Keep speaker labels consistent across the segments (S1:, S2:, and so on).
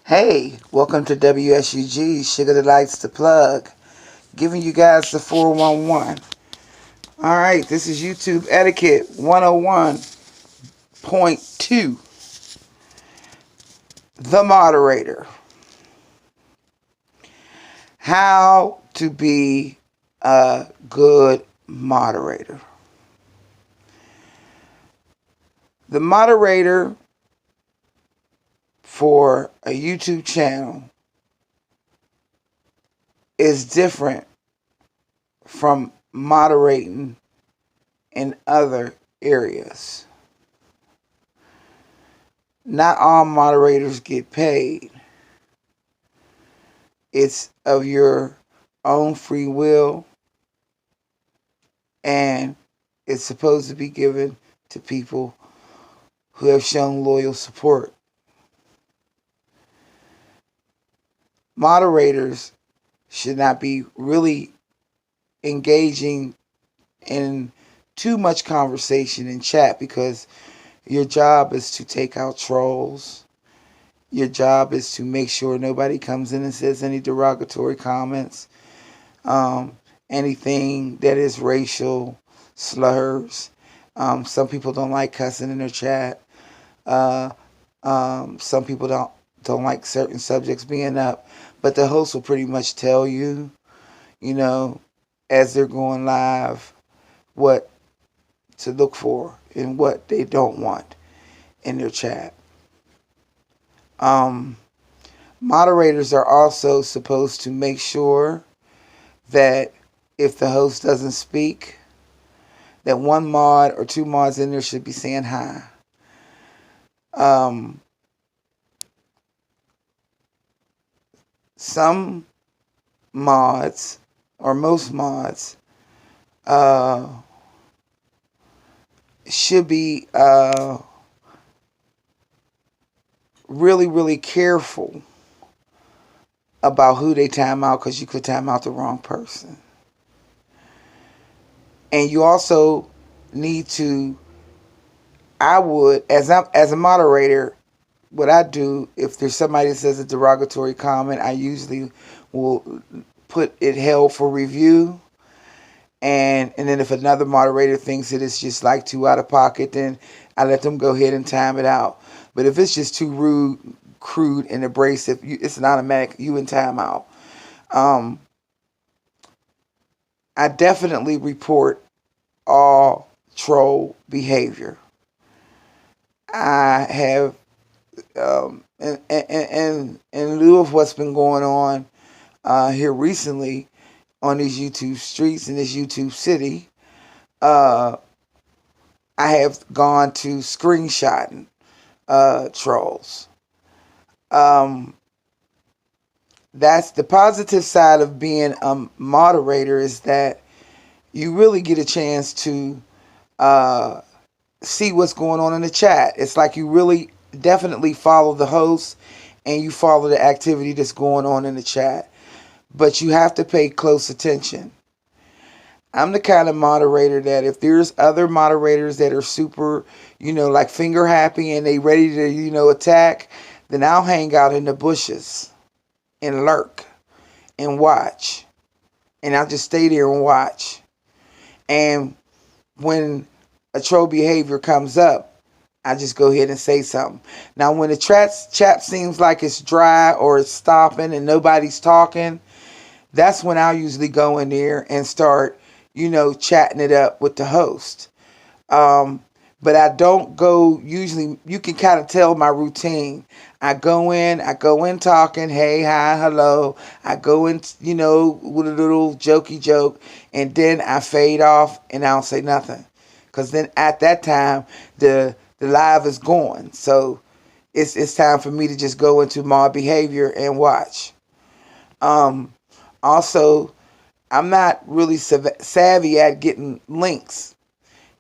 S1: Hey, welcome to WSUG, Sugar Delights the Plug, giving you guys the 411. Alright, this is YouTube Etiquette 101.2, the moderator. How to be a good moderator. The moderator for a YouTube channel is different from moderating in other areas. Not all moderators get paid. It's of your own free will, and it's supposed to be given to people who have shown loyal support. Moderators should not be really engaging in too much conversation in chat, because your job is to take out trolls. Your job is to make sure nobody comes in and says any derogatory comments, anything that is racial slurs. Some people don't like cussing in their chat. Some people don't like certain subjects being up, but the host will pretty much tell you, as they're going live, what to look for and what they don't want in their chat. Moderators are also supposed to make sure that if the host doesn't speak, that one mod or two mods in there should be saying hi. Some mods, or most mods, should be really, really careful about who they time out, because you could time out the wrong person. And you also need to, I would, as a moderator, what I do, if there's somebody that says a derogatory comment, I usually will put it held for review. And then if another moderator thinks that it's just like too out of pocket, then I let them go ahead and time it out. But if it's just too rude, crude, and abrasive, it's an automatic, you in timeout. I definitely report all troll behavior. I have, in lieu of what's been going on here recently on these YouTube streets in this YouTube city, I have gone to screenshotting trolls. That's the positive side of being a moderator, is that you really get a chance to see what's going on in the chat. It's like you really definitely follow the host and you follow the activity that's going on in the chat. But you have to pay close attention. I'm the kind of moderator that if there's other moderators that are super, like finger happy and they ready to, attack, then I'll hang out in the bushes and lurk and watch. And I'll just stay there and watch. And when a troll behavior comes up, I just go ahead and say something. Now, when the chat seems like it's dry or it's stopping and nobody's talking, that's when I'll usually go in there and start, chatting it up with the host. But I don't go, usually, you can kind of tell my routine. I go in talking, hey, hi, hello. I go in, with a little jokey joke, and then I fade off and I don't say nothing. Because then at that time, the live is going. So it's time for me to just go into my behavior and watch. Also, I'm not really savvy at getting links.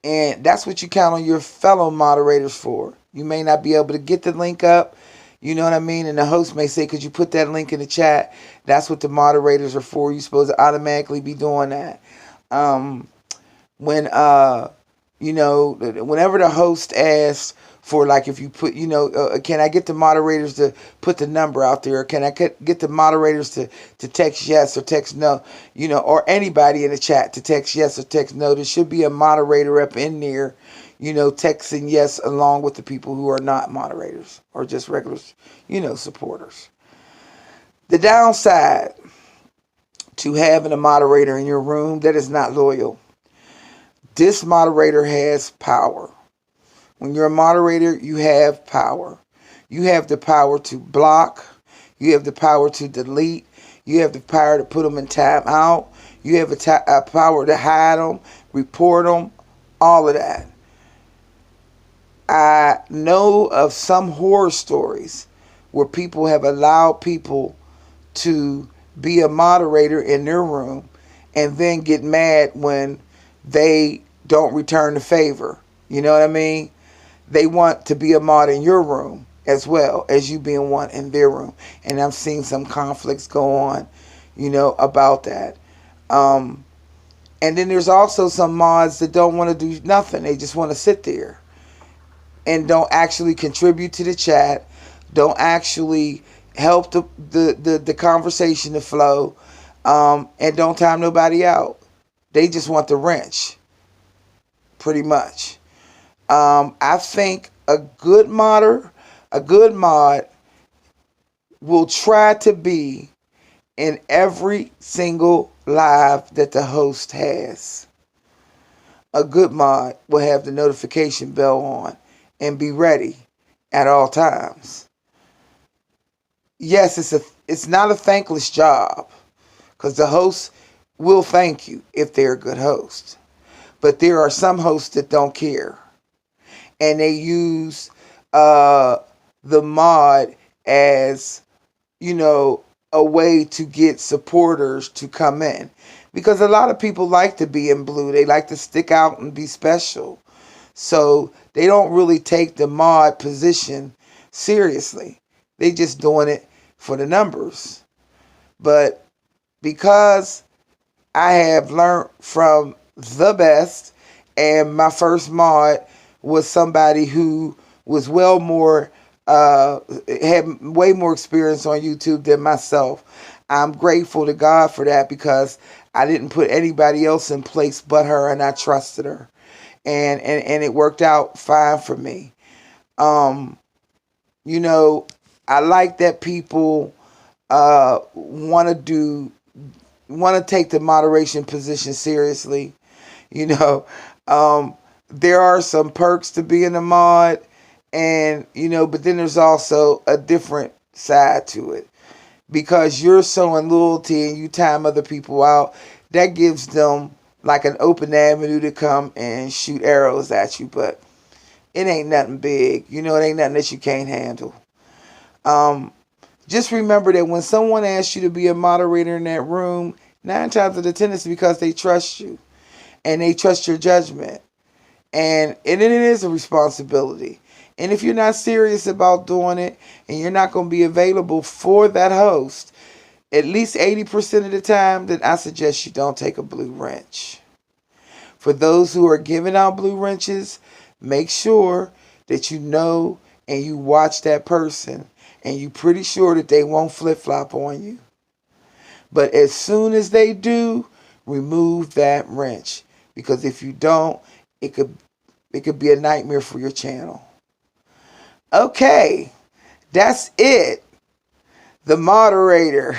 S1: And that's what you count on your fellow moderators for. You may not be able to get the link up, you know what I mean? And the host may say, could you put that link in the chat? That's what the moderators are for. You're supposed to automatically be doing that. Whenever the host asks for like if you put, can I get the moderators to put the number out there? Or can I get the moderators to text yes or text no, or anybody in the chat to text yes or text no? There should be a moderator up in there, texting yes along with the people who are not moderators or just regular, supporters. The downside to having a moderator in your room that is not loyal. This moderator has power. When you're a moderator, you have power. You have the power to block. You have the power to delete. You have the power to put them in timeout. You have a power to hide them, report them, all of that. I know of some horror stories where people have allowed people to be a moderator in their room and then get mad when they don't return the favor. You know what I mean? They want to be a mod in your room as well as you being one in their room. And I've seen some conflicts go on, about that. And then there's also some mods that don't want to do nothing. They just want to sit there and don't actually contribute to the chat, don't actually help the conversation to flow, and don't time nobody out. They just want the wrench, pretty much. I think a good mod will try to be in every single live that the host has. A good mod will have the notification bell on and be ready at all times. Yes, it's not a thankless job, because the host will thank you if they're a good host. But there are some hosts that don't care, and they use the mod as, a way to get supporters to come in. Because a lot of people like to be in blue. They like to stick out and be special. So they don't really take the mod position seriously. They just doing it for the numbers. But because I have learned from the best, and my first mod was somebody who was had way more experience on YouTube than myself. I'm grateful to God for that, because I didn't put anybody else in place but her, and I trusted her. And it worked out fine for me. I like that people want to take the moderation position seriously. There are some perks to being a mod, and but then there's also a different side to it, because you're showing loyalty and you time other people out. That gives them like an open avenue to come and shoot arrows at you, but it ain't nothing big. It ain't nothing that you can't handle. Just remember that when someone asks you to be a moderator in that room, 9 times out of 10 it's because they trust you and they trust your judgment. And it is a responsibility. And if you're not serious about doing it and you're not going to be available for that host, at least 80% of the time, then I suggest you don't take a blue wrench. For those who are giving out blue wrenches, make sure that you know and you watch that person and you're pretty sure that they won't flip-flop on you. But as soon as they do, remove that wrench. Because if you don't, it could be a nightmare for your channel. Okay, that's it. The moderator.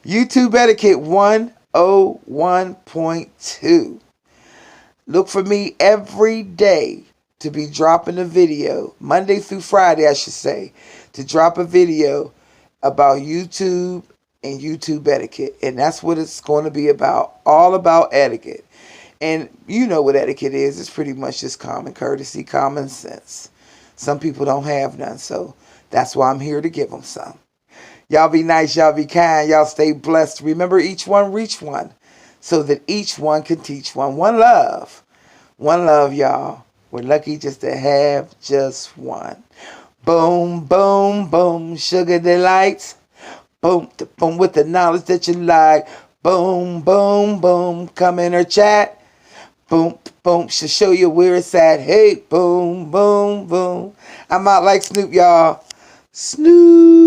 S1: YouTube etiquette 101.2. Look for me every day to be dropping a video, Monday through Friday, I should say, to drop a video about YouTube and YouTube etiquette. And that's what it's going to be about, all about etiquette. And you know what etiquette is. It's pretty much just common courtesy, common sense. Some people don't have none, so that's why I'm here to give them some. Y'all be nice, y'all be kind, y'all stay blessed. Remember, each one reach one, so that each one can teach one. One love, y'all. We're lucky just to have just one. Boom, boom, boom, sugar delights. Boom, boom, with the knowledge that you like. Boom, boom, boom, come in or chat. Boom, boom, should show you where it's at. Hey, boom, boom, boom. I'm out like Snoop, y'all. Snoop.